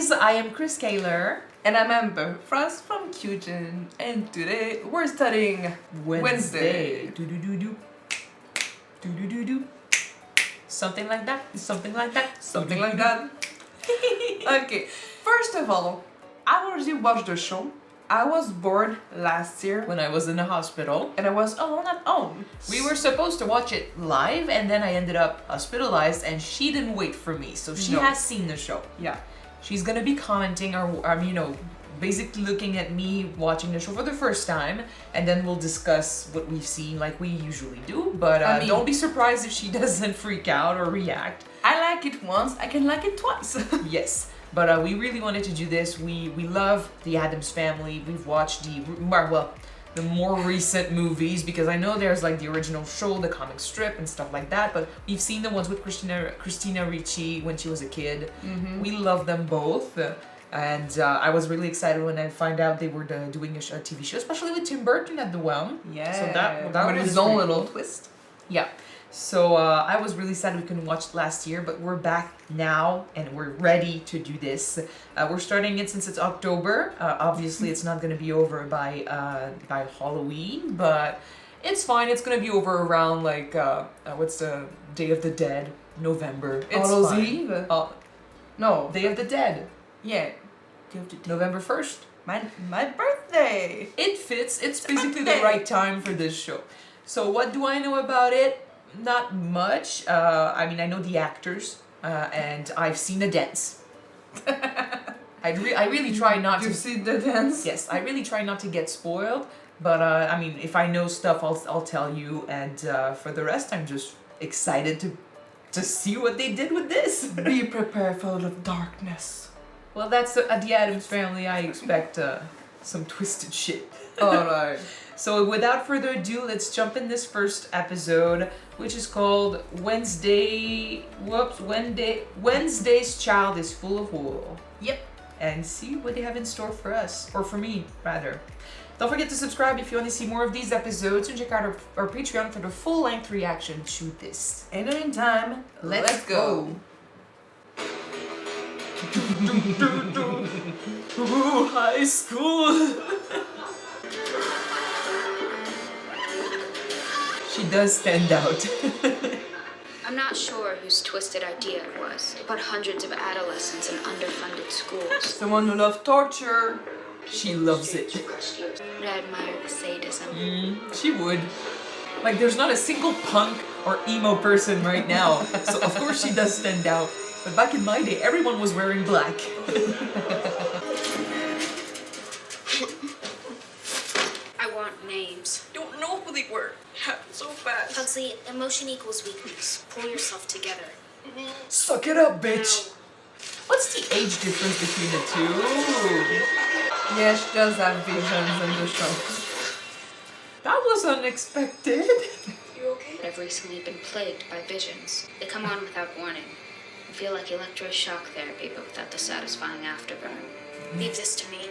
guys, I am Chris Kaler. And I'm Amber Frost from Kyuujin, and today we're studying Wednesday. Do-do-do-do. Do-do-do-do. Something like that. Something like that. Something like that. Okay, first of all, I already watched the show. I was bored last year When I was in the hospital. and I was alone at home. We were supposed to watch it live and then I ended up hospitalized and she didn't wait for me. So she No. has seen the show. Yeah. She's gonna be commenting or, basically looking at me watching the show for the first time, and then we'll discuss what we've seen like we usually do. But I mean- don't be surprised if she doesn't freak out or react. I like it once, I can like it twice. Yes, but we really wanted to do this. We love the Addams family. We've watched the more recent movies because I know there's like the original show, the comic strip, and stuff like that. But we've seen the ones with Christina Ricci when she was a kid. Mm-hmm. We love them both. And I was really excited when I found out they were doing a TV show, especially with Tim Burton at the helm. Yeah, So that with was his own pretty little cool. twist. Yeah. So I was really sad we couldn't watch it last year, but we're back now and we're ready to do this. We're starting it since it's October. Obviously, it's not going to be over by Halloween, but it's fine. It's going to be over around like what's the Day of the Dead? November. It's Hallows fine. Eve? No, Day of the Dead. Yeah. November 1st. My birthday! It fits. It's my basically the birthday. right time for this show. So what do I know about it? Not much. I mean, I know the actors, and I've seen the dance. I really try not You to. see the dance? Yes, I really try not to get spoiled. But I mean, if I know stuff, I'll tell you. And for the rest, I'm just excited to see what they did with this. Be prepared for the darkness. Well, that's at the Addams family. I expect some twisted shit. Alright. So without further ado, let's jump in this first episode, which is called Wednesday's Child is Full of Wool. Yep. And see what they have in store for us, or for me, rather. Don't forget to subscribe if you want to see more of these episodes, and check out our Patreon for the full-length reaction to this. In the meantime, let's go. Ooh, high school! She does stand out. I'm not sure whose twisted idea it was, but hundreds of adolescents in underfunded schools. Someone who loves torture. She loves it. But I admire the sadism. She would. Like, there's not a single punk or emo person right now, so of course she does stand out. But back in my day, everyone was wearing black. I want names. Don't know who they were. Happened so fast. Pugsley, emotion equals weakness. Pull yourself together. Suck it up, bitch! What's the age difference between the two? Yeah, she does have visions in the show. That was unexpected. You okay? I've recently been plagued by visions. They come on without warning. I feel like electroshock therapy, but without the satisfying afterburn. Leave this to me.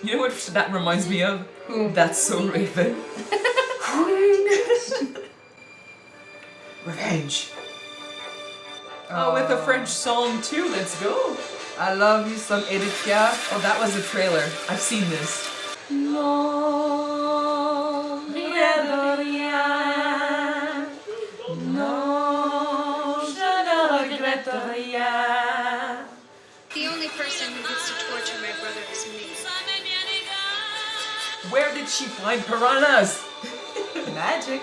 You know what that reminds me of? Who? That's So Raven. Revenge. Oh, with a French song too. Let's go. I love you some Edith Piaf. Oh, that was a trailer. I've seen this. No, The only person who gets to torture my brother is me. Where did she find piranhas? Magic.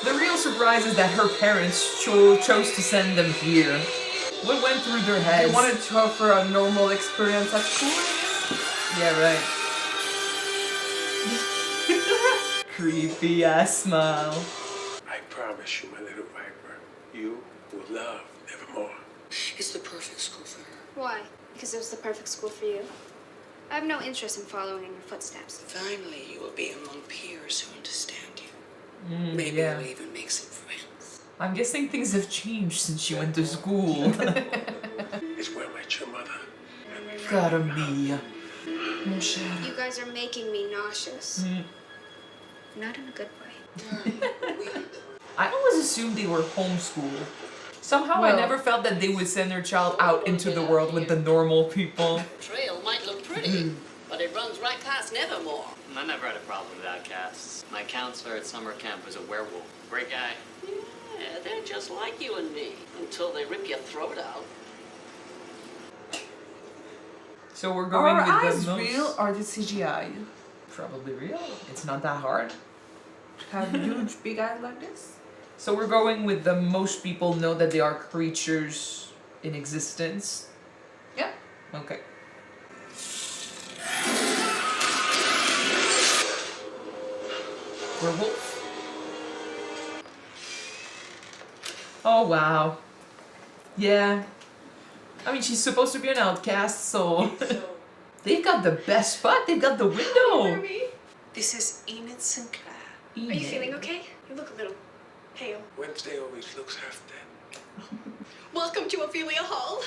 The real surprise is that her parents chose to send them here. What went through their They heads? wanted to offer a normal experience at school. Yeah, right. Creepy ass smile. I promise you, my little viper, you will love Nevermore. It's the perfect school for her. Why? Because it was the perfect school for you? I have no interest in following in your footsteps. Finally, you will be among peers who understand you. Maybe yeah. you'll even make some friends. I'm guessing things have changed since she went to school. It's where I met your mother. Cara mia. You guys are making me nauseous. Not in a good way. I always assumed they were homeschooled. Somehow I never felt that they would send their child out into the world with the normal people. Trail might look pretty, but it runs right past Nevermore. I never had a problem with outcasts. My counselor at summer camp was a werewolf. Great guy. Yeah, they're just like you and me, until they rip your throat out. So we're going Are with eyes the most... real or the CGI? Probably real. It's not that hard. Have huge big eyes like this? So we're going with the most people know that they are creatures in existence. Yeah. Okay. Werewolf. Oh wow. Yeah. I mean, she's supposed to be an outcast, so they've got the best spot. They've got the window. This is Enid Sinclair. Are you feeling okay? You look a little pale. Wednesday always looks half dead. Welcome to Ophelia Hall.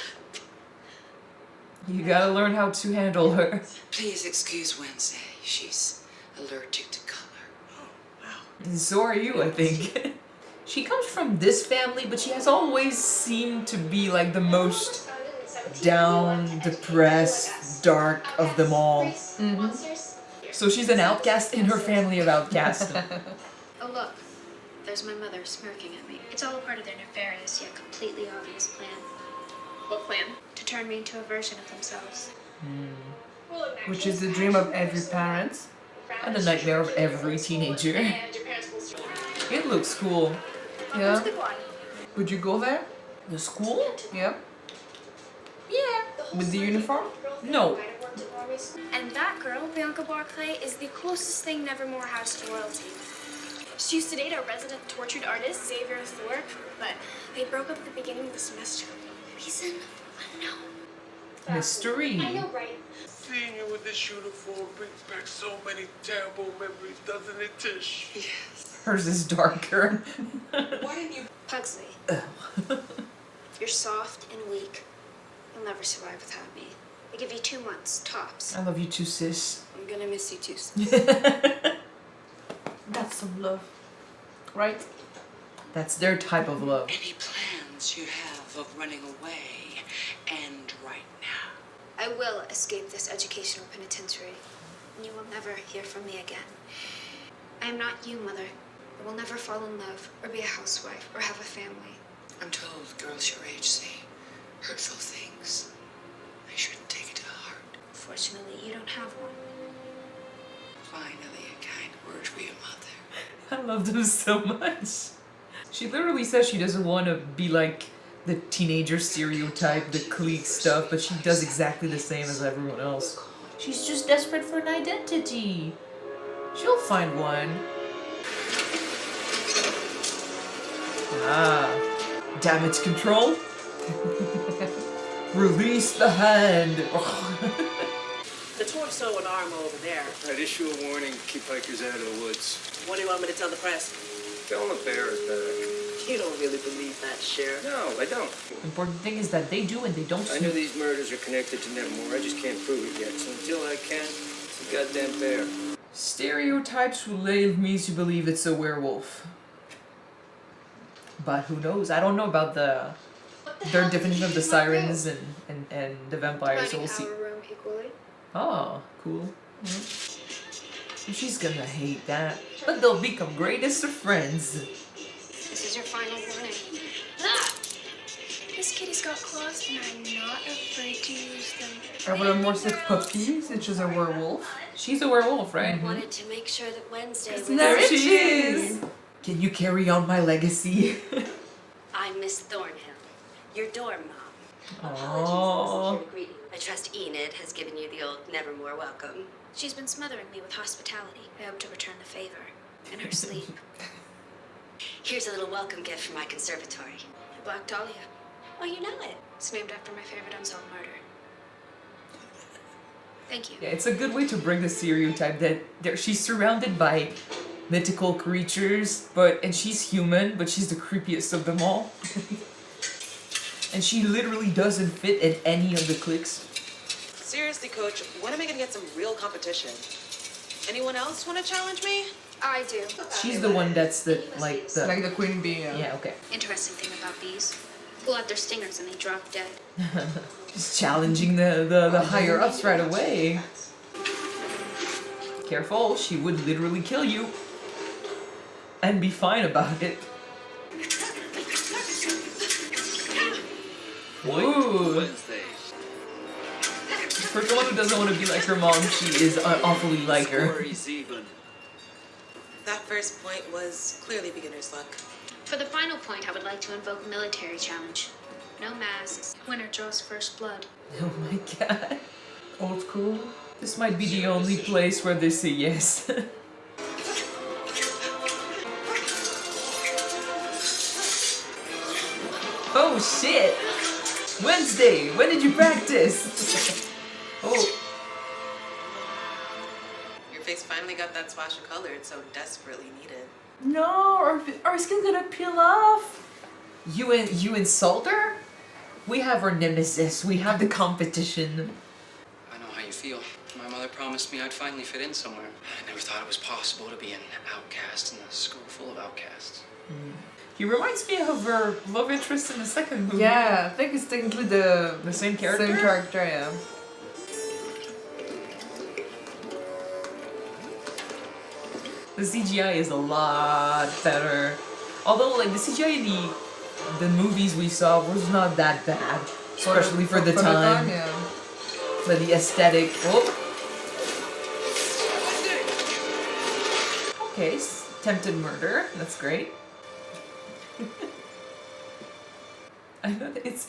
You gotta learn how to handle her. Please excuse Wednesday. She's allergic to color. And so are you, I think. She comes from this family, but she has always seemed to be like the most down, depressed, dark of them all. Mm-hmm. So she's an outcast in her family of outcasts. Oh, look. There's my mother smirking at me. It's all a part of their nefarious yet completely obvious plan. What plan? To turn me into a version of themselves. Which is the dream of every parent. And the nightmare of every teenager. It looks cool. Yeah. Who's the one? Would you go there? The school? Yeah. Yeah. With the uniform? No. And that girl, Bianca Barclay, is the closest thing Nevermore has to royalty. She used to date a resident tortured artist, Xavier Thorpe, but they broke up at the beginning of the semester. Reason unknown. Mystery. right? Seeing you in this uniform brings back so many terrible memories, doesn't it, Tish? Yes. Hers is darker. Why didn't you? Pugsley, you're soft and weak. You'll never survive without me. I give you 2 months, tops. I love you too, sis. I'm gonna miss you too. That's some love. Right? That's their type of love. Any plans you have of running away, and right now? I will escape this educational penitentiary, and you will never hear from me again. I am not you, Mother. I will never fall in love, or be a housewife, or have a family. I'm told girls your age say hurtful things. I shouldn't take it to heart. Fortunately, you don't have one. Finally, a kind word for your mother. I love them so much. She literally says she doesn't want to be like the teenager stereotype, the clique stuff, but she does exactly the same as everyone else. She's just desperate for an identity. She'll find one. Ah, damage control. Release the hand. The torso and arm over there. I'd issue a warning, keep hikers out of the woods. What do you want me to tell the press? Tell them the bear is back. You don't really believe that, Sheriff. No, I don't. Important thing is that they do and they don't I know sue. these murders are connected to Nevermore. I just can't prove it yet. So until I can, it's a goddamn bear. Stereotypes will lead me to believe it's a werewolf. But who knows? I don't know about their definition of the sirens and the vampires, so we'll see. Our room equally. Oh, cool. She's gonna hate that. But they'll become greatest of friends. This is your final warning. Ah! This kitty's got claws, and I'm not afraid to use them. Nevermore said puppy, which is a werewolf. She's a werewolf, right? I wanted to make sure that Wednesday was... There she is! Can you carry on my legacy? I'm Miss Thornhill, your dorm mom. Aww. I trust Enid has given you the old Nevermore welcome. She's been smothering me with hospitality. I hope to return the favor. In her sleep. Here's a little welcome gift from my conservatory. A Black Dahlia. Oh, you know it. It's named after my favorite unsolved murder. Thank you. Yeah, it's a good way to bring the stereotype that she's surrounded by mythical creatures, and she's human, but she's the creepiest of them all. And she literally doesn't fit in any of the cliques. Seriously, Coach, when am I gonna get some real competition? Anyone else want to challenge me? I do. She's the one that's like the Like the queen bee. yeah, okay. Interesting thing about bees. pull out their stingers and they drop dead. Just challenging the higher ups right away. Careful, she would literally kill you. And be fine about it. Ooh. For someone who doesn't want to be like her mom, she is awfully like her. That first point was clearly beginner's luck. For the final point, I would like to invoke a military challenge. No masks. Winner draws first blood. Oh my god. Old school. This might be the only place where they say yes. Oh shit! Wednesday, when did you practice? Oh. Your face finally got that splash of color it so desperately needed. No, our skin's gonna peel off. You insult her? We have our nemesis. We have the competition. I know how you feel. My mother promised me I'd finally fit in somewhere. I never thought it was possible to be an outcast in a school full of outcasts. He reminds me of her love interest in the second movie. Yeah, I think it's technically the same character. Same character, yeah. The CGI is a lot better. Although, like, the CGI in the movies we saw was not that bad. Especially for the time. Yeah. But the aesthetic... Oh. Okay, attempted murder. That's great. I know that it's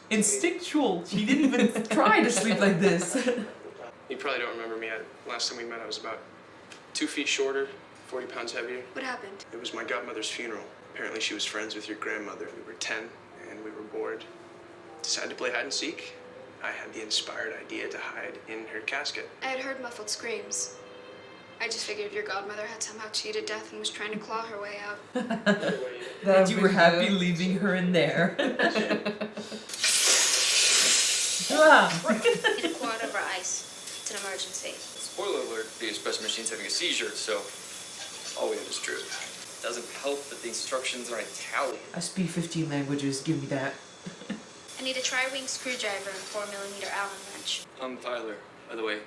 instinctual. She didn't even try to sleep like this. You probably don't remember me. Last time we met, I was about 2 feet shorter, 40 pounds heavier. What happened? It was my godmother's funeral. Apparently she was friends with your grandmother. We were 10 and we were bored. Decided to play hide and seek. I had the inspired idea to hide in her casket. I had heard muffled screams. I just figured your godmother had somehow cheated death and was trying to claw her way out. And you were happy leaving her in there. In a quad over ice. It's an emergency. Spoiler alert, the express machine's having a seizure, so all we have is truth. Doesn't help that the instructions are in Italian. I speak 15 languages, give me that. I need a tri-wing screwdriver and 4mm Allen wrench. I'm Tyler, by the way.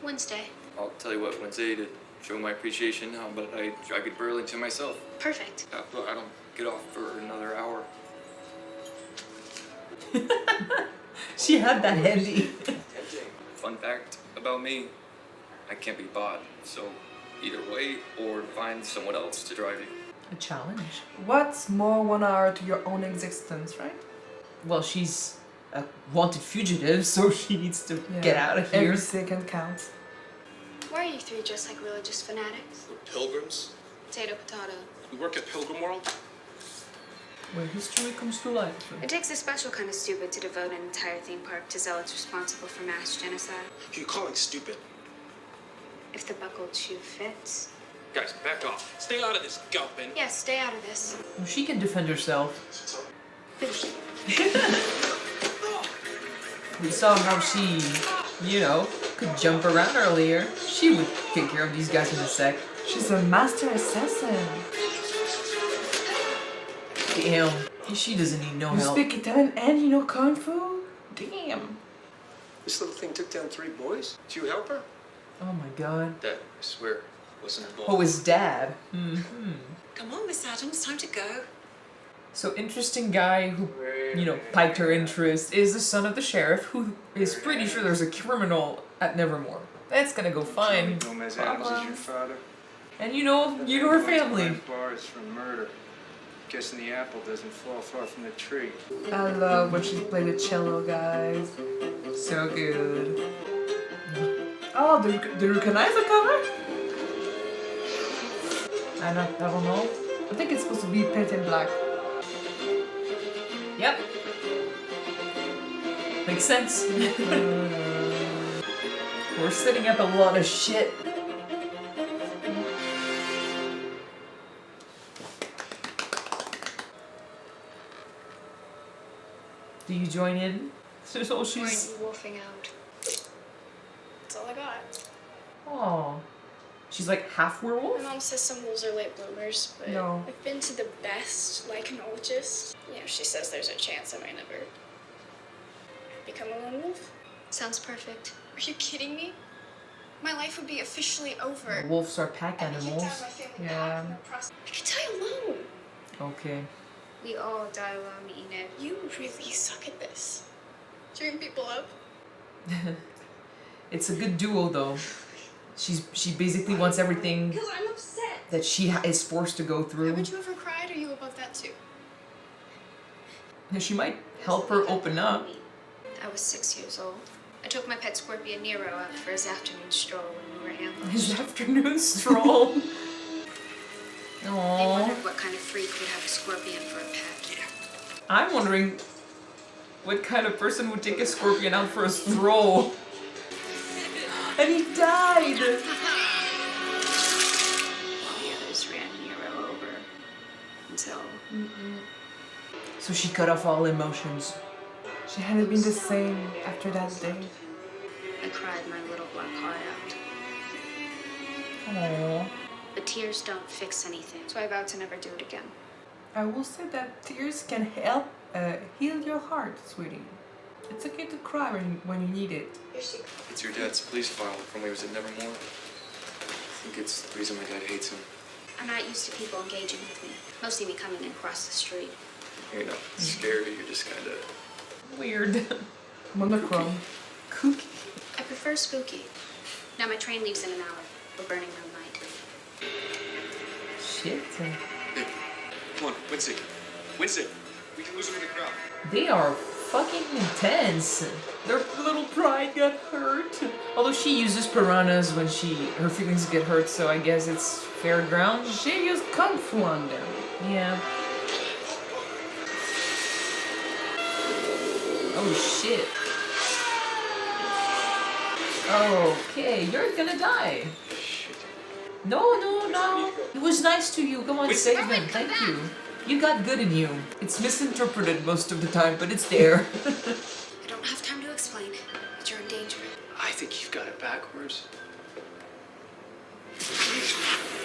Wednesday. I'll tell you what, Wednesday, to show my appreciation, how about I drive you to Burlington myself? Perfect. Look, I don't get off for another hour. She had that handy. Fun fact about me, I can't be bought, so either wait or find someone else to drive you. A challenge. What's more 1 hour to your own existence, right? Well, she's a wanted fugitive, so she needs to get out of here. Every second counts. Why are you three just like religious fanatics? We're pilgrims. Potato, potato. We work at Pilgrim World. Where history comes to life. It takes a special kind of stupid to devote an entire theme park to zealots responsible for mass genocide. You're calling stupid. If the buckled shoe fits. Guys, back off. Stay out of this, Galpin. Yes, stay out of this. Well, she can defend herself. We saw how she, could jump around earlier. She would take care of these guys in a sec. She's a master assassin. Damn. She doesn't need no You help. speak Italian and you know Kung Fu? Damn. This little thing took down 3 boys? Did you help her? Oh my god. Dad, I swear, wasn't involved. Oh, his dad. Come on, Miss Addams, time to go. So interesting guy who, piqued her interest is the son of the sheriff who is pretty sure there's a criminal at Nevermore. That's gonna go fine. Gomez Addams is your father. And you know her family. Bars for murder. Guessing the apple doesn't fall far from the tree. I love when she played the cello, guys. So good. Oh, do you recognize the cover? I don't know. I think it's supposed to be painted black. Yep. Makes sense. We're setting up a lot of shit. Do you join in? So she's... wolfing out. That's all I got. Oh. She's like half werewolf? My mom says some wolves are late bloomers, but No. I've been to the best lycanologist. She says there's a chance I might never become a lone wolf. Sounds perfect. Are you kidding me? My life would be officially over. Wolves are pack I'd be kicked animals. out of my family Yeah. back in the process. I could die alone. Okay. We all die alone, Enid. You really suck at this. Cheering people up. It's a good duo though. She basically wants everything Because I'm upset. that she is forced to go through. Haven't you ever cried? Or are you above that too? She might help her open up. I was 6 years old. I took my pet scorpion Nero out for his afternoon stroll when we were ambushed. His afternoon stroll. They Aww. wondered what kind of freak would have a scorpion for a pet. I'm wondering what kind of person would take a scorpion out for a stroll. And he died! The others ran Nero over until So she cut off all emotions. She hadn't been the same after that day. I cried my little black heart out. Aww. But tears don't fix anything, so I vowed to never do it again. I will say that tears can help heal your heart, sweetie. It's okay to cry when you need it. It's your dad's police file from when he was at Nevermore. I think it's the reason my dad hates him. I'm not used to people engaging with me. Mostly me coming in across the street. You're not scared, you're just kind of... Weird. Monochrome. Kooky. I prefer Spooooky. Now my train leaves in an hour. We're burning all night. Shit. Hey, come on, Winston. Winston, we can lose him in the crowd. They are fucking intense. Their little pride got hurt. Although she uses piranhas when her feelings get hurt, so I guess it's fair ground. She used Kung Fu on them. Yeah. Oh shit. Okay, you're gonna die. No. It was nice to you. Come on, save him. Thank you. You got good in you. It's misinterpreted most of the time, but it's there. I don't have time to explain, but you're in danger. I think you've got it backwards.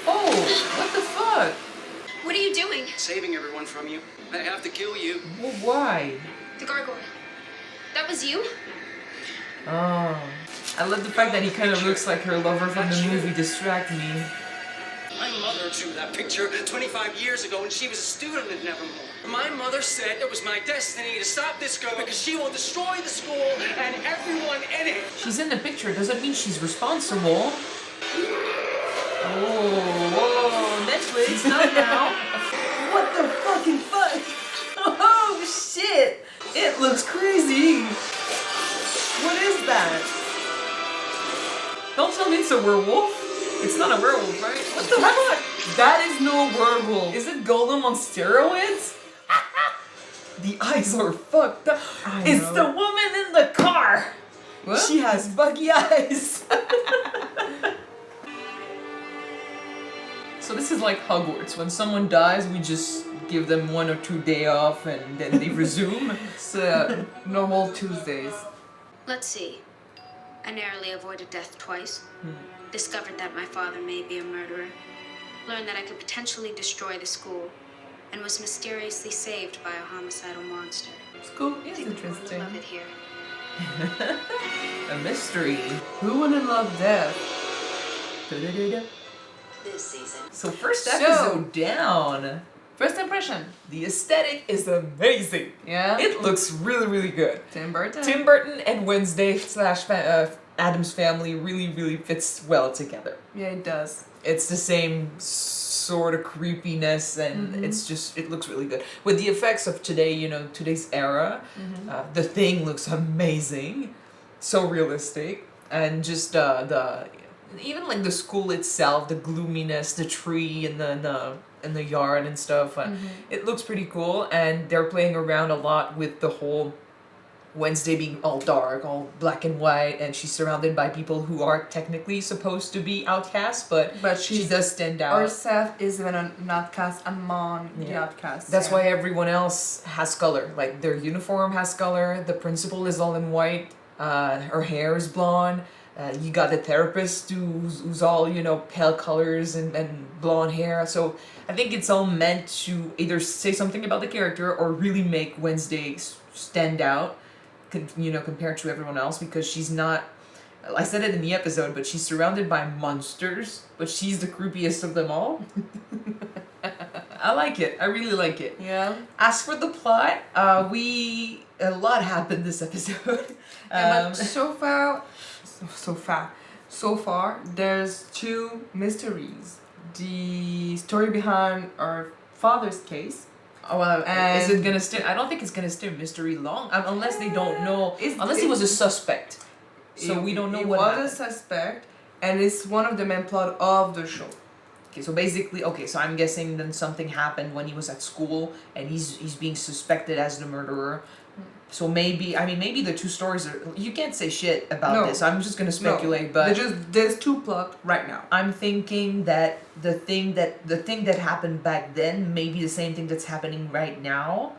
Oh, what the fuck? What are you doing? Saving everyone from you. I have to kill you. Well, why? The gargoyle. That was you? Oh. I love the fact that he kind of looks like her lover from the movie Distract Me. My mother drew that picture 25 years ago when she was a student at Nevermore. My mother said it was my destiny to stop this girl because she will destroy the school and everyone in it. She's in the picture, doesn't mean she's responsible. Oh, Netflix, not now. What the fucking fuck? Oh shit! It looks crazy. What is that? Don't tell me it's a werewolf. It's not a werewolf, right? What the fuck? That is no werewolf. Is it Golem on steroids? The eyes are fucked up. It's the woman in the car. What? She has buggy eyes. So this is like Hogwarts. When someone dies, we just give them 1 or 2 days off and then they resume. It's normal Tuesdays. Let's see. I narrowly avoided death twice. Discovered that my father may be a murderer. Learned that I could potentially destroy the school. And was mysteriously saved by a homicidal monster. School is interesting. Love it here. A mystery. Who wouldn't love death? This season. So first episode down. First impression. The aesthetic is amazing. Yeah. It looks really, really good. Tim Burton. Tim Burton and Wednesday / Addams Family really fits well together. Yeah, it does. It's the same sort of creepiness and it looks really good. With the effects of today, today's era, the Thing looks amazing. So realistic. And just even like the school itself, the gloominess, the tree and the yard and stuff. It looks pretty cool, and they're playing around a lot with the whole Wednesday being all dark, all black and white, and she's surrounded by people who are technically supposed to be outcasts, but she does stand out. Herself is even an outcast among the outcasts. That's why everyone else has color. Like their uniform has color. The principal is all in white. Her hair is blonde. You got the therapist who's all, you know, pale colors and blonde hair. So I think it's all meant to either say something about the character or really make Wednesday stand out, you know, compared to everyone else, because she's not, I said it in the episode, but she's surrounded by monsters, but she's the creepiest of them all. I like it. I really like it. Yeah. As for the plot, a lot happened this episode. But so far, there's two mysteries. The story behind our father's case. Oh, is it gonna stay? I don't think it's gonna stay mystery long, unless they don't know. Unless he was a suspect, so we don't know what happened. He was a suspect, and it's one of the main plot of the show. Okay, so basically, so I'm guessing then something happened when he was at school, and he's being suspected as the murderer. So maybe the two stories are, you can't say shit about this. I'm just gonna speculate, but there's two plots right now. I'm thinking that the thing that happened back then may be the same thing that's happening right now.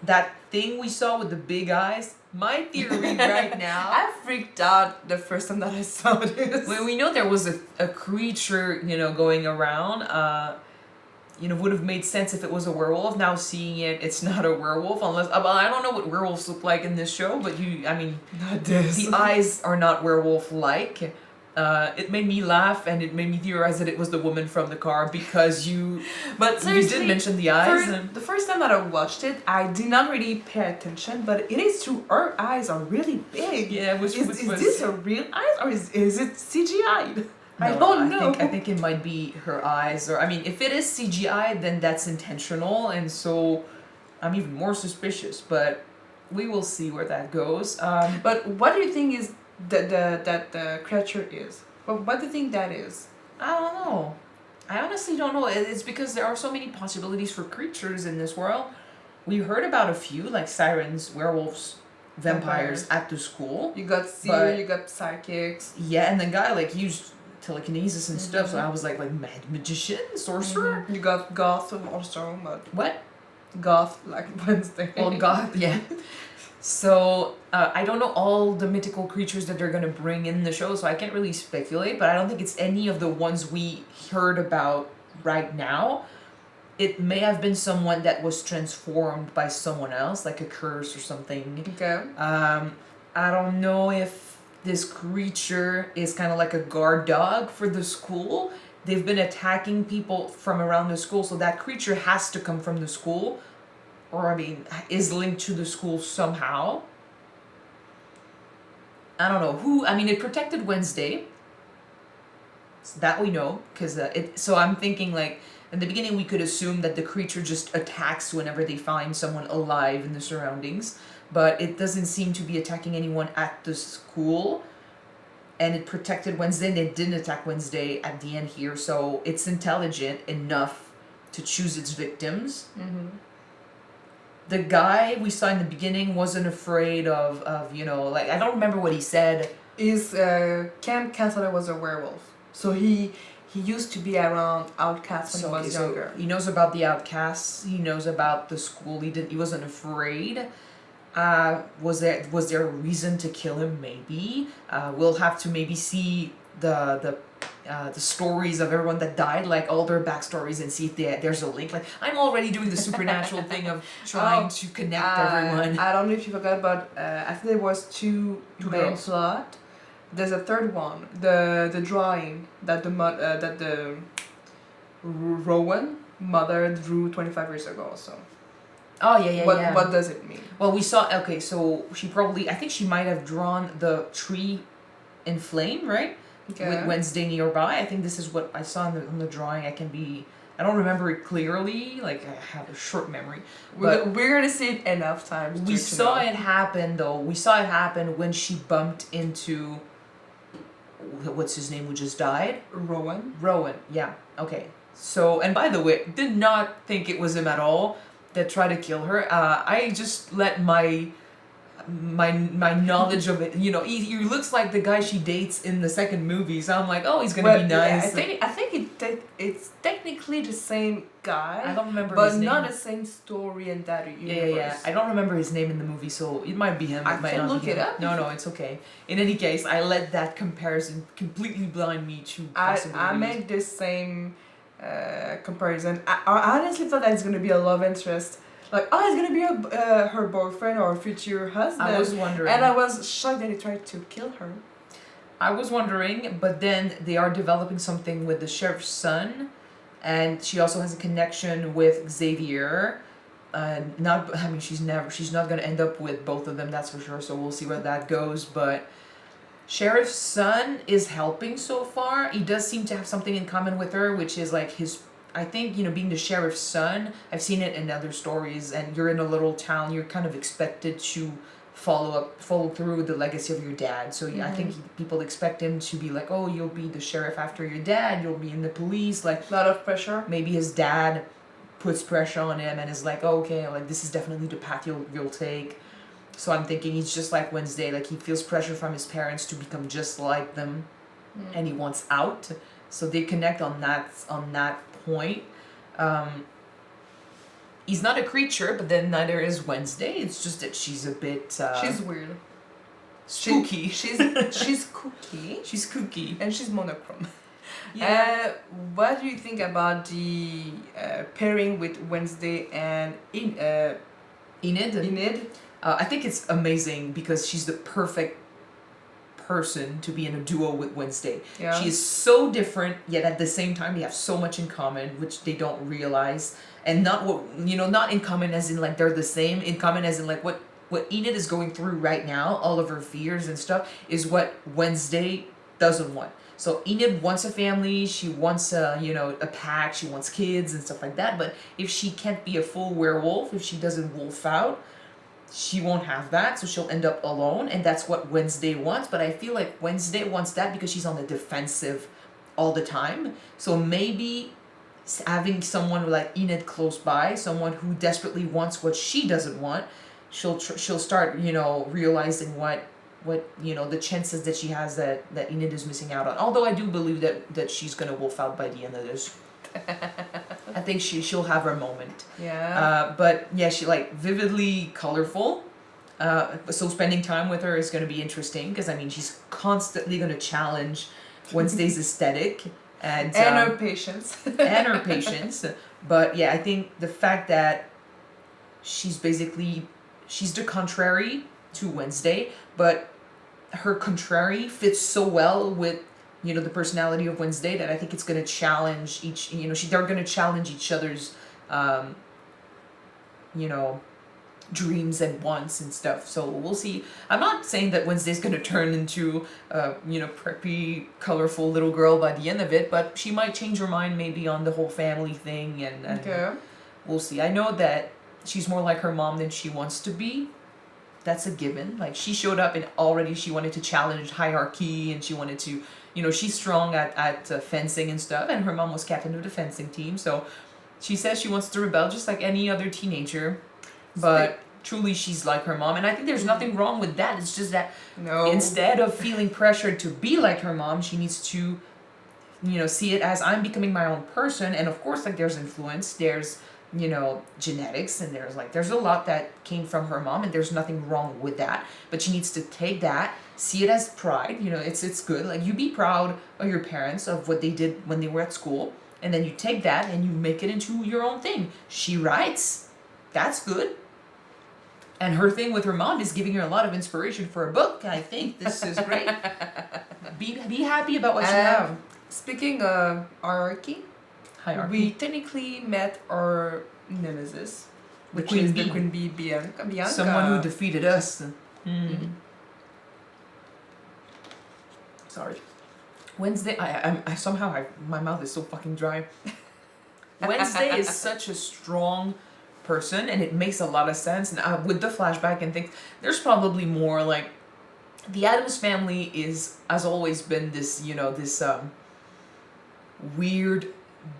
That thing we saw with the big eyes, my theory right now. I freaked out the first time that I saw this. When we know there was a creature, you know, going around, you know, would have made sense if it was a werewolf. Now seeing it, it's not a werewolf, unless, I don't know what werewolves look like in this show, but not this. The eyes are not werewolf-like. It made me laugh, and it made me theorize that it was the woman from the car, because you did mention the eyes. The first time that I watched it, I did not really pay attention, but it is true, her eyes are really big. Yeah, is this a real eyes, or is it CGI? No, I don't know. I think it might be her eyes, or if it is CGI, then that's intentional, and so I'm even more suspicious. But we will see where that goes. But what do you think is that the creature is? What do you think that is? I don't know. I honestly don't know. It's because there are so many possibilities for creatures in this world. We heard about a few, like sirens, werewolves, vampires at the school. You got seer, you got psychics. Yeah, and the guy used telekinesis and stuff, so I was like magician, sorcerer. You got goth also, but what? Goth, like Wednesday. Well, goth, yeah. So I don't know all the mythical creatures that they're gonna bring in the show, so I can't really speculate. But I don't think it's any of the ones we heard about right now. It may have been someone that was transformed by someone else, like a curse or something. Okay. I don't know if this creature is kind of like a guard dog for the school. They've been attacking people from around the school, so that creature has to come from the school, or is linked to the school somehow. I don't know who. It protected Wednesday. So that we know, because so I'm thinking in the beginning we could assume that the creature just attacks whenever they find someone alive in the surroundings. But it doesn't seem to be attacking anyone at the school. And it protected Wednesday, and it didn't attack Wednesday at the end here. So it's intelligent enough to choose its victims. Mm-hmm. The guy we saw in the beginning wasn't afraid of I don't remember what he said. Camp Cancela was a werewolf. So he used to be around outcasts when he was younger. So he knows about the outcasts. He knows about the school. He wasn't afraid. Was there a reason to kill him? Maybe. We'll have to maybe see the stories of everyone that died, like all their backstories, and see if there's a link. I'm already doing the supernatural thing of trying to connect everyone. I don't know if you forgot, but I think there was two main plot. There's a third one, the drawing that the Rowan mother drew 25 years ago. So. Oh yeah. What does it mean? Well, we saw. Okay, so I think she might have drawn the tree in flame, right? Okay. With Wednesday nearby. I think this is what I saw on the drawing. I don't remember it clearly. I have a short memory. But we're gonna see it enough times. We saw it happen though. We saw it happen when she bumped into. What's his name? Who just died? Rowan. Yeah. Okay. So, and by the way, did not think it was him at all that tried to kill her. I just let my my knowledge of it. You know, he looks like the guy she dates in the second movie, so I'm like, oh, he's gonna be nice. Yeah, I think it's technically the same guy. I don't remember but his name. not the same story in that universe. Yeah. I don't remember his name in the movie, so it might be him. I It might can not look be it him. up. No, it's okay. In any case, I let that comparison completely blind me to possibilities. I made this same comparison. I honestly thought that it's gonna be a love interest. Like, oh, it's gonna be her boyfriend or future husband. I was wondering. And I was shocked that he tried to kill her. I was wondering, but then they are developing something with the sheriff's son, and she also has a connection with Xavier. She's not gonna end up with both of them, that's for sure. So we'll see where that goes. But sheriff's son is helping so far. He does seem to have something in common with her, which is like his. I think, being the sheriff's son, I've seen it in other stories, and you're in a little town, you're kind of expected to follow through with the legacy of your dad. So I think people expect him to be like, oh, you'll be the sheriff after your dad, you'll be in the police, like a lot of pressure. Maybe his dad puts pressure on him and is like, oh, okay, like this is definitely the path you'll take. So I'm thinking he's just like Wednesday, like he feels pressure from his parents to become just like them, and he wants out. So they connect on that point. He's not a creature, but then neither is Wednesday. It's just that she's a bit she's weird. Spooky. She's kooky. She's kooky. And she's monochrome. Yeah. What do you think about the pairing with Wednesday and Enid? Enid? I think it's amazing because she's the perfect person to be in a duo with Wednesday. Yeah. She is so different, yet at the same time they have so much in common, which they don't realize. And not not in common as in like they're the same, in common as in like what Enid is going through right now, all of her fears and stuff, is what Wednesday doesn't want. So Enid wants a family, she wants a pack, she wants kids and stuff like that, but if she can't be a full werewolf, if she doesn't wolf out, she won't have that, so she'll end up alone, and that's what Wednesday wants. But I feel like Wednesday wants that because she's on the defensive all the time. So maybe having someone like Enid close by, someone who desperately wants what she doesn't want, she'll start realizing what the chances that she has that Enid is missing out on. Although I do believe that she's gonna wolf out by the end of this. I think she'll have her moment. Yeah. But yeah, she like vividly colorful. So spending time with her is going to be interesting because she's constantly going to challenge Wednesday's aesthetic and her patience. and her patience. But yeah, I think the fact that she's the contrary to Wednesday, but her contrary fits so well with the personality of Wednesday that I think it's going to challenge they're going to challenge each other's, dreams and wants and stuff. So we'll see. I'm not saying that Wednesday's going to turn into preppy, colorful little girl by the end of it, but she might change her mind maybe on the whole family thing and okay. We'll see. I know that she's more like her mom than she wants to be. That's a given. Like she showed up and already she wanted to challenge hierarchy and she wanted to she's strong at fencing and stuff, and her mom was captain of the fencing team, so she says she wants to rebel just like any other teenager, but truly she's like her mom, and I think there's nothing wrong with that. It's just that instead of feeling pressured to be like her mom, she needs to see it as I'm becoming my own person, and of course like there's influence, there's genetics, and there's a lot that came from her mom, and there's nothing wrong with that, but she needs to take that, see it as pride. It's good, like you be proud of your parents, of what they did when they were at school, and then you take that and you make it into your own thing. She writes, that's good, and her thing with her mom is giving her a lot of inspiration for a book. I think this is great. be happy about what you have. Speaking of hierarchy, we technically met our nemesis, which is the Queen Bee, Bianca. Someone who defeated us. Sorry. Wednesday, I somehow my mouth is so fucking dry. Wednesday is such a strong person, and it makes a lot of sense. And with the flashback and things, there's probably more. Like the Addams family has always been this, this weird,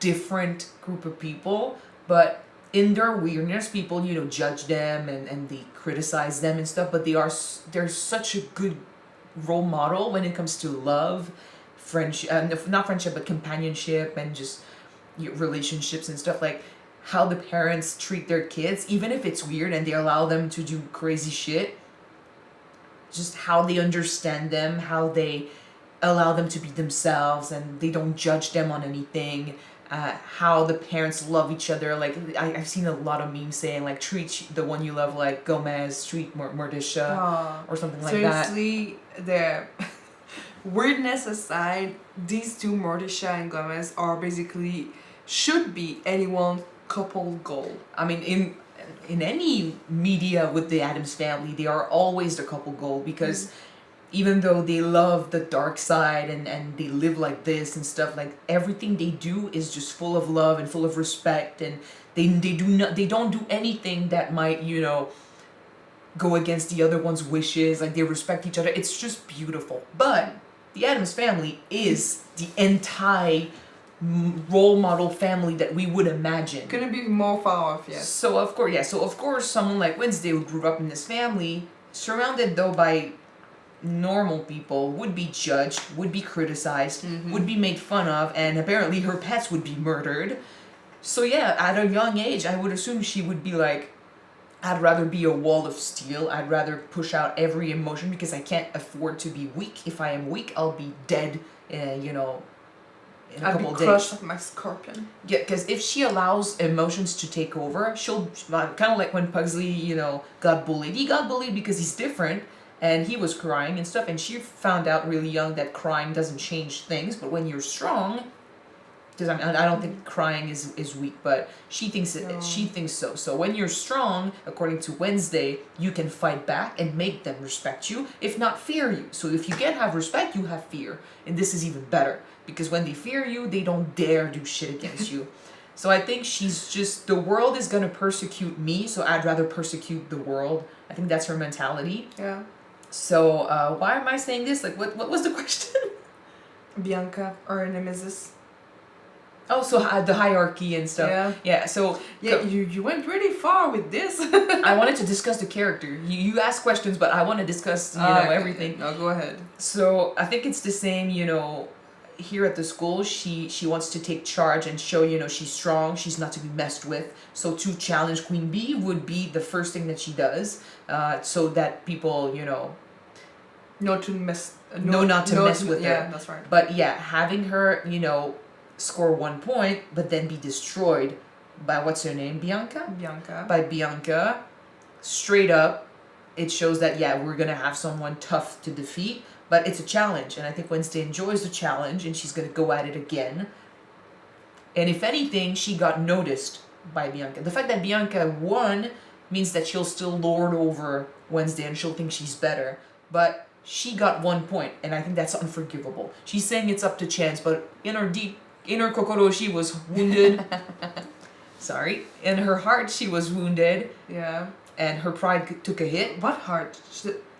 different group of people, but in their weirdness, people judge them and they criticize them and stuff, but they're such a good role model when it comes to love, friendship, not friendship, but companionship and just relationships and stuff, like how the parents treat their kids, even if it's weird and they allow them to do crazy shit, just how they understand them, how they allow them to be themselves and they don't judge them on anything, how the parents love each other. Like I've seen a lot of memes saying like treat the one you love like Gomez, treat Mordisha or something like that. Seriously, the weirdness aside, these two, Mordisha and Gomez, are basically should be anyone's couple goal. I mean, in any media with the Addams family, they are always the couple goal, because even though they love the dark side and they live like this and stuff, like everything they do is just full of love and full of respect, and they don't do anything that might, you know, go against the other one's wishes. Like they respect each other. It's just beautiful. But the Addams family is the role model family that we would imagine. Couldn't be more far off, yes. So of course, someone like Wednesday, who grew up in this family, surrounded though by normal people, would be judged, would be criticized, would be made fun of, and apparently her pets would be murdered. So yeah, at a young age, I would assume she would be like, I'd rather be a wall of steel. I'd rather push out every emotion because I can't afford to be weak. If I am weak, I'll be dead, you know, in a couple of days. I'd be crushed like my scorpion. Yeah, because if she allows emotions to take over, she'll, kind of like when Pugsley, you know, got bullied. He got bullied because he's different, and he was crying and stuff, and she found out really young that crying doesn't change things, but when you're strong, because I don't think crying is weak, but she thinks she thinks so. So when you're strong, according to Wednesday, you can fight back and make them respect you, if not fear you. So if you can't have respect, you have fear, and this is even better, because when they fear you, they don't dare do shit against you. So I think she's just, the world is gonna persecute me, so I'd rather persecute the world. I think that's her mentality. Yeah. So why am I saying this? Like, what was the question? Bianca, or nemesis. Oh, so the hierarchy and stuff. Yeah. Yeah. So yeah, you went really far with this. I wanted to discuss the character. You ask questions, but I want to discuss everything. No, go ahead. So I think it's the same. You know, here at the school, she wants to take charge and show, you know, she's strong. She's not to be messed with. So to challenge Queen Bee would be the first thing that she does, so that people, you know, not to mess with her. Yeah, that's right. But yeah, having her, you know, score 1 point, but then be destroyed by, what's her name, Bianca? Bianca. By Bianca, straight up, it shows that, yeah, we're gonna have someone tough to defeat, but it's a challenge, and I think Wednesday enjoys the challenge, and she's gonna go at it again. And if anything, she got noticed by Bianca. The fact that Bianca won means that she'll still lord over Wednesday, and she'll think she's better, but she got 1 point, and I think that's unforgivable. She's saying it's up to chance, but in her kokoro, she was wounded. Sorry. In her heart, she was wounded. Yeah. And her pride took a hit. What heart?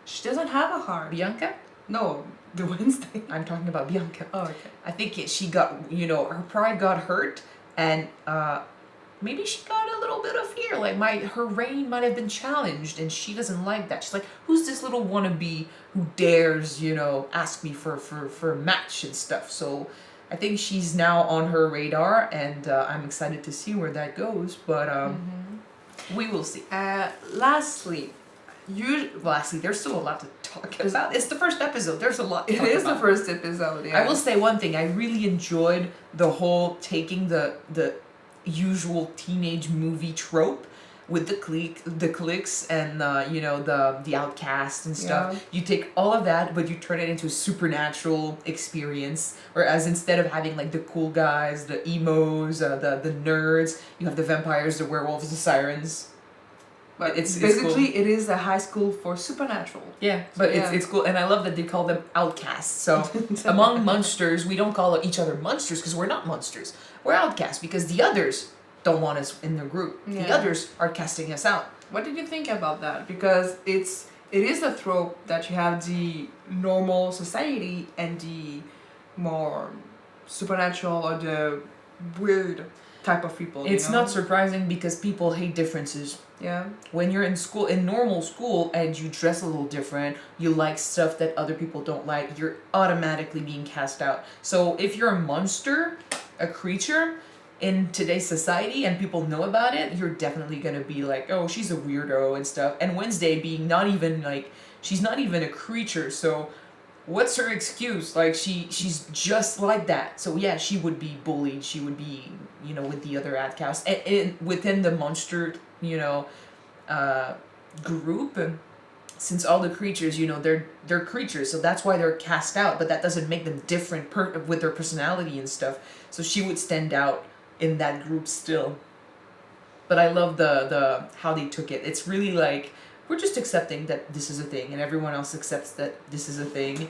She doesn't have a heart. Bianca? No, the Wednesday. I'm talking about Bianca. Oh, okay. I think she got, you know, her pride got hurt, and maybe she got a little bit of fear. Like her reign might have been challenged, and she doesn't like that. She's like, who's this little wannabe who dares, you know, ask me for a match and stuff? So I think she's now on her radar, and I'm excited to see where that goes, but we will see. Lastly, there's still a lot to talk about. It's the first episode. There's a lot to talk about. It is the first episode, yeah. I will say one thing. I really enjoyed the whole taking the usual teenage movie trope with the cliques and you know, the outcasts and stuff. Yeah. You take all of that, but you turn it into a supernatural experience. Whereas instead of having like the cool guys, the emos, the nerds, you have the vampires, the werewolves, the sirens. But it's basically cool. It is a high school for supernatural. Yeah, but it's cool, and I love that they call them outcasts. So among monsters, we don't call each other monsters because we're not monsters. We're outcasts because the others don't want us in their group. Yeah. The others are casting us out. What did you think about that? Because it is a trope that you have the normal society and the more supernatural or the weird. type of people. It's you know? not surprising because people hate differences. Yeah. When you're in school, in normal school, and you dress a little different, you like stuff that other people don't like, you're automatically being cast out. So if you're a monster, a creature, in today's society and people know about it, you're definitely gonna be like, oh, she's a weirdo and stuff. And Wednesday being not even like, she's not even a creature, so what's her excuse? Like she's just like that. So yeah, she would be bullied. She would be, you know, with the other outcasts and within the monster, you know, group. Since all the creatures, you know, they're creatures, so that's why they're cast out. But that doesn't make them different with their personality and stuff. So she would stand out in that group still. But I love the how they took it. It's really like, we're just accepting that this is a thing and everyone else accepts that this is a thing,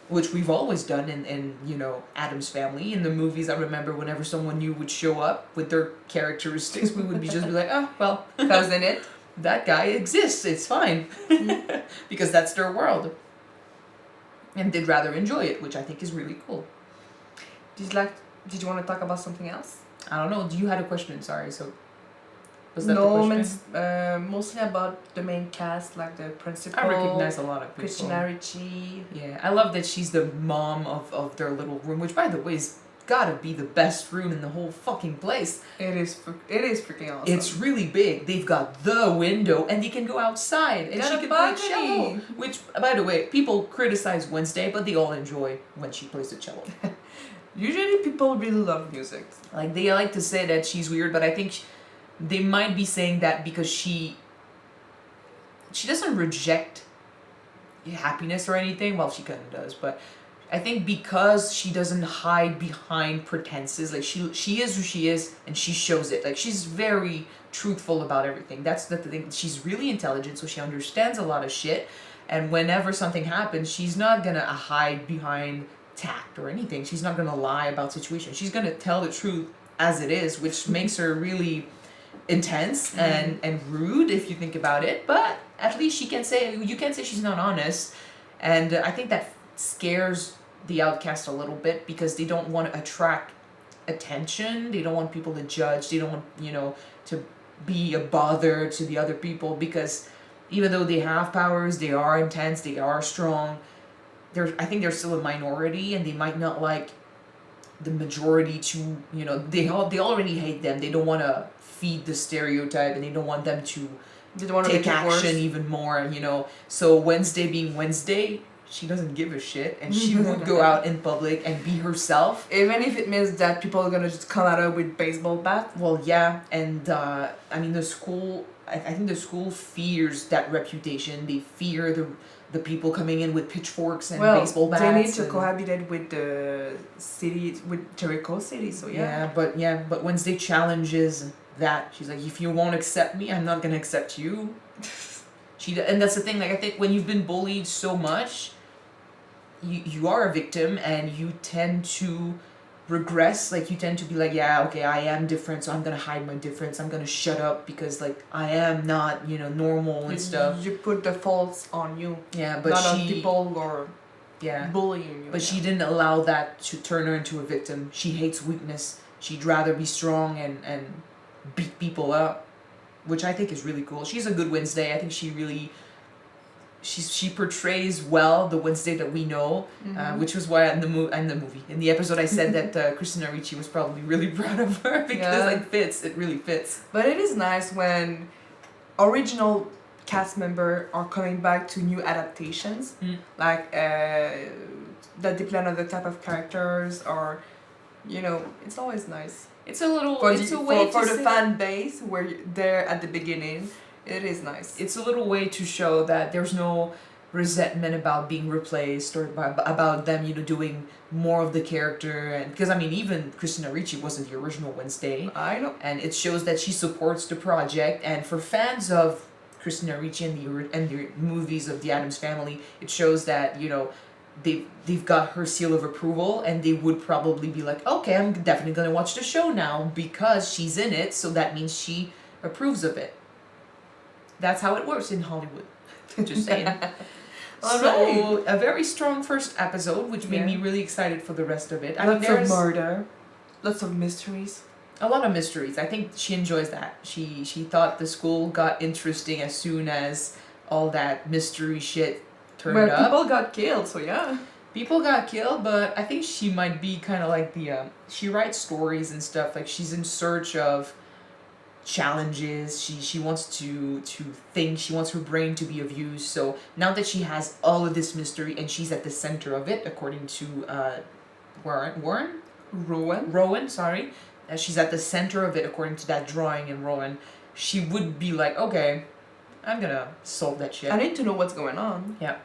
which we've always done in you know, Addams Family. In the movies, I remember whenever someone new would show up with their characteristics, we would just be like, oh, well, Cause in it, that guy exists, it's fine. Because that's their world. And they'd rather enjoy it, which I think is really cool. did you want to talk about something else? I don't know, you had a question, sorry, so was that No, the question? mostly about the main cast, like the principal. I recognize a lot of people. Christina Ricci. Yeah, I love that she's the mom of their little room, which by the way is gotta be the best room in the whole fucking place. It is freaking awesome. It's really big. They've got the window and they can go outside and she can play cello. Which, by the way, people criticize Wednesday, but they all enjoy when she plays the cello. Usually people really love music. Like, they like to say that she's weird, but I think they might be saying that because she doesn't reject happiness or anything. Well, she kind of does, but I think because she doesn't hide behind pretenses, like she is who she is and she shows it. Like, she's very truthful about everything. That's the thing. She's really intelligent, so she understands a lot of shit. And whenever something happens, she's not gonna hide behind tact or anything. She's not gonna lie about situations. She's gonna tell the truth as it is, which makes her really intense and rude if you think about it. But at least you can't say she's not honest. And I think that scares the outcast a little bit because they don't want to attract attention. They don't want people to judge. They don't want, you know, to be a bother to the other people, because even though they have powers, they are intense, they are strong. I think they're still a minority, and they might not like the majority to, you know, they already hate them. They don't want to feed the stereotype, and they don't want them to take action even more, you know. So Wednesday being Wednesday, she doesn't give a shit, and she would go out in public and be herself. Even if it means that people are gonna just come at her with baseball bat. Well, yeah, and I mean, the school, I think the school fears that reputation. They fear the people coming in with pitchforks and baseball bats. They need to cohabitate with the city, with Jericho City, so yeah. But Wednesday challenges that. She's like, if you won't accept me, I'm not gonna accept you. And that's the thing, like, I think when you've been bullied so much, you are a victim, and you tend to regress. Like, you tend to be like, yeah, okay, I am different, so I'm gonna hide my difference. I'm gonna shut up because, like, I am not, you know, normal and stuff. You put the faults on you. Yeah, but not on people or bullying you. But she didn't allow that to turn her into a victim. She hates weakness. She'd rather be strong and beat people up, which I think is really cool. She's a good Wednesday. I think she portrays well the Wednesday that we know, which was why in the episode I said that Christina Ricci was probably really proud of her because it really fits. But it is nice when original cast members are coming back to new adaptations, like that they play another type of characters, or, you know, it's always nice. It's a little for the fan base where they're at the beginning. It is nice. It's a little way to show that there's no resentment about being replaced or about them, you know, doing more of the character. And because I mean, even Christina Ricci wasn't the original Wednesday. I know. And it shows that she supports the project. And for fans of Christina Ricci and the movies of the Addams Family, it shows that, you know, they've got her seal of approval, and they would probably be like, okay, I'm definitely gonna watch the show now because she's in it, so that means she approves of it. That's how it works in Hollywood. Just saying. So, a very strong first episode, which made me really excited for the rest of it. Lots of murder, lots of mysteries. a lot of mysteries. I think she enjoys that. She thought the school got interesting as soon as all that mystery shit turned up. People got killed, so yeah. People got killed, but I think she might be kind of like the she writes stories and stuff. Like she's in search of challenges. She wants to think. She wants her brain to be of use. So now that she has all of this mystery and she's at the center of it, according to Rowan, sorry. She's at the center of it according to that drawing in Rowan. She would be like, okay, I'm gonna solve that shit. I need to know what's going on. Yeah.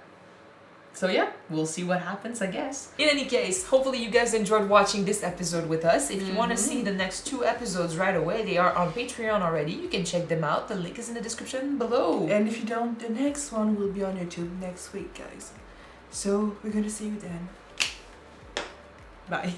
So yeah, we'll see what happens, I guess. In any case, hopefully you guys enjoyed watching this episode with us. If you want to see the next 2 episodes right away, they are on Patreon already. You can check them out. The link is in the description below. And if you don't, the next one will be on YouTube next week, guys. So we're gonna see you then. Bye.